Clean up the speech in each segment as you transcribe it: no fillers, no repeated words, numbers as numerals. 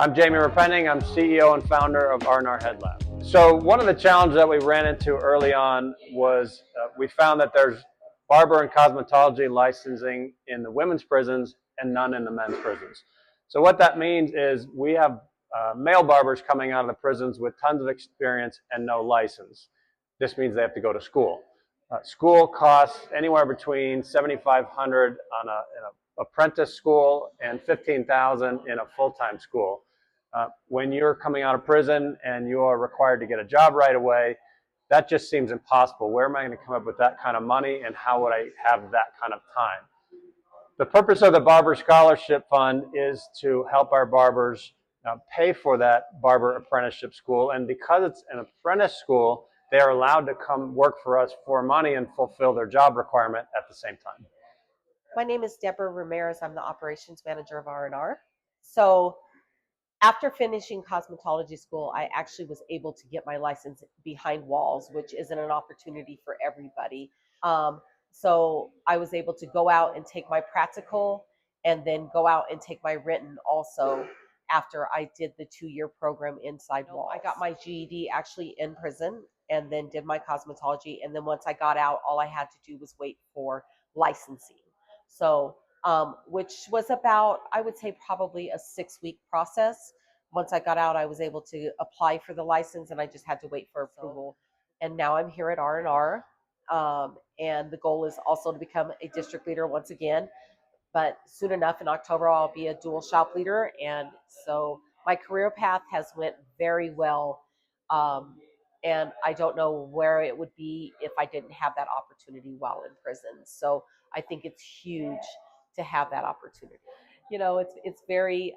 I'm Jamie Repenning. I'm CEO and founder of R&R Head Labs. So one of the challenges that we ran into early on was we found that there's barber and cosmetology licensing in the women's prisons and none in the men's prisons. So what that means is we have male barbers coming out of the prisons with tons of experience and no license. This means they have to go to school. School costs anywhere between $7,500 on an apprentice school and $15,000 in a full-time school. When you're coming out of prison and you are required to get a job right away, that just seems impossible. Where am I going to come up with that kind of money, and how would I have that kind of time? The purpose of the Barber Scholarship Fund is to help our barbers pay for that barber apprenticeship school, and because it's an apprentice school, they are allowed to come work for us for money and fulfill their job requirement at the same time. My name is Deborah Ramirez. I'm the operations manager of R&R. So after finishing cosmetology school, I actually was able to get my license behind walls, which isn't an opportunity for everybody. So I was able to go out and take my practical and then go out and take my written also after I did the 2-year program inside walls. I got my GED actually in prison and then did my cosmetology. And then once I got out, all I had to do was wait for licensing. So which was about, I would say, probably a 6-week process. Once I got out, I was able to apply for the license, and I just had to wait for approval. And now I'm here at R&R, and the goal is also to become a district leader once again. But soon enough, in October, I'll be a dual shop leader, and so my career path has went very well. And I don't know where it would be if I didn't have that opportunity while in prison. So I think it's huge to have that opportunity. You know, it's very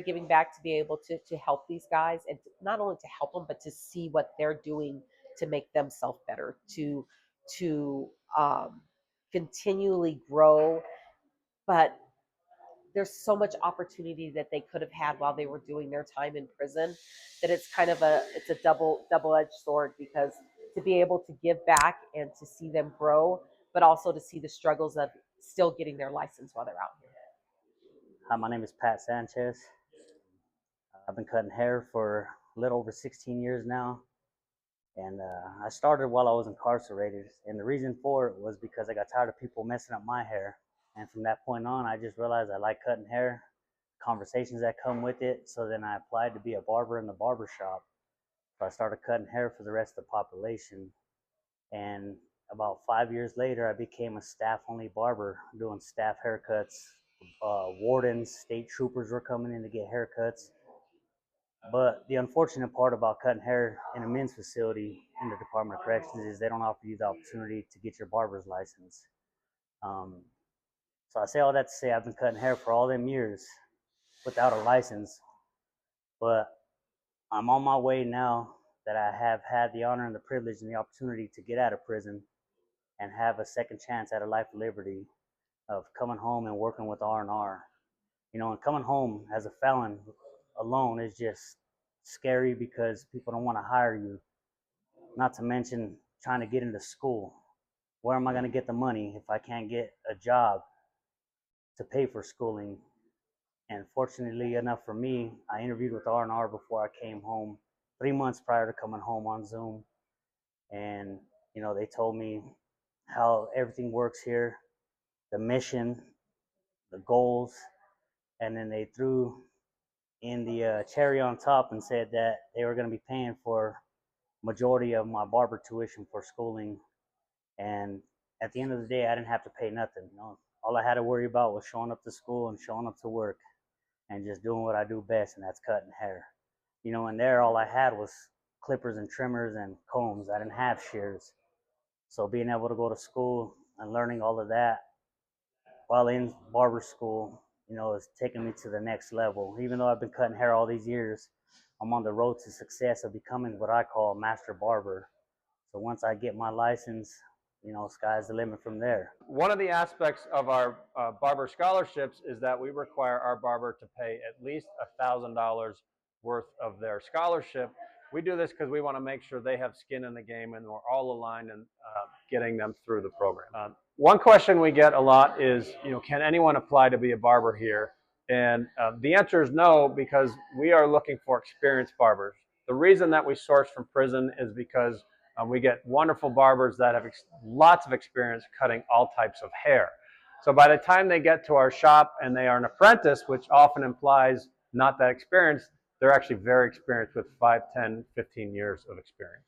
giving back to be able to help these guys, and not only to help them, but to see what they're doing to make themselves better, to continually grow. But there's so much opportunity that they could have had while they were doing their time in prison that it's kind of a double-edged sword, because to be able to give back and to see them grow, but also to see the struggles of still getting their license while they're out here. Hi, my name is Pat Sanchez. I've been cutting hair for a little over 16 years now. And I started while I was incarcerated. And the reason for it was because I got tired of people messing up my hair. And from that point on, I just realized I like cutting hair, conversations that come with it. So then I applied to be a barber in the barber shop. So I started cutting hair for the rest of the population. And about 5 years later, I became a staff-only barber, doing staff haircuts. Wardens, state troopers were coming in to get haircuts. But the unfortunate part about cutting hair in a men's facility in the Department of Corrections is they don't offer you the opportunity to get your barber's license. So I say all that to say I've been cutting hair for all them years without a license. But I'm on my way now that I have had the honor and the privilege and the opportunity to get out of prison and have a second chance at a life of liberty of coming home and working with R&R. You know, and coming home as a felon alone is just scary because people don't want to hire you. Not to mention trying to get into school. Where am I going to get the money if I can't get a job to pay for schooling? And fortunately enough for me, I interviewed with R&R before I came home, 3 months prior to coming home on Zoom. And, you know, they told me how everything works here, the mission, the goals, and then they threw in the cherry on top and said that they were going to be paying for majority of my barber tuition for schooling. And at the end of the day, I didn't have to pay nothing. You know, all I had to worry about was showing up to school and showing up to work and just doing what I do best, and that's cutting hair. You know, and there all I had was clippers and trimmers and combs. I didn't have shears. So being able to go to school and learning all of that while in barber school, you know, it's taken me to the next level. Even though I've been cutting hair all these years, I'm on the road to success of becoming what I call a master barber. So once I get my license, you know, sky's the limit from there. One of the aspects of our barber scholarships is that we require our barber to pay at least $1,000 worth of their scholarship. We do this because we want to make sure they have skin in the game and we're all aligned in getting them through the program. One question we get a lot is, you know, can anyone apply to be a barber here? And the answer is no, because we are looking for experienced barbers. The reason that we source from prison is because we get wonderful barbers that have lots of experience cutting all types of hair. So by the time they get to our shop and they are an apprentice, which often implies not that experienced, they're actually very experienced with 5, 10, 15 years of experience.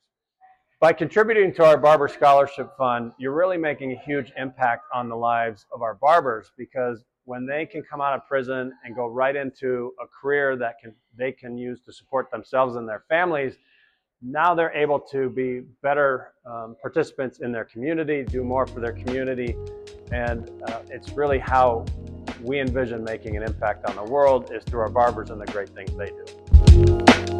By contributing to our Barber Scholarship Fund, you're really making a huge impact on the lives of our barbers, because when they can come out of prison and go right into a career that they can use to support themselves and their families, now they're able to be better participants in their community, do more for their community, and it's really how we envision making an impact on the world, is through our barbers and the great things they do.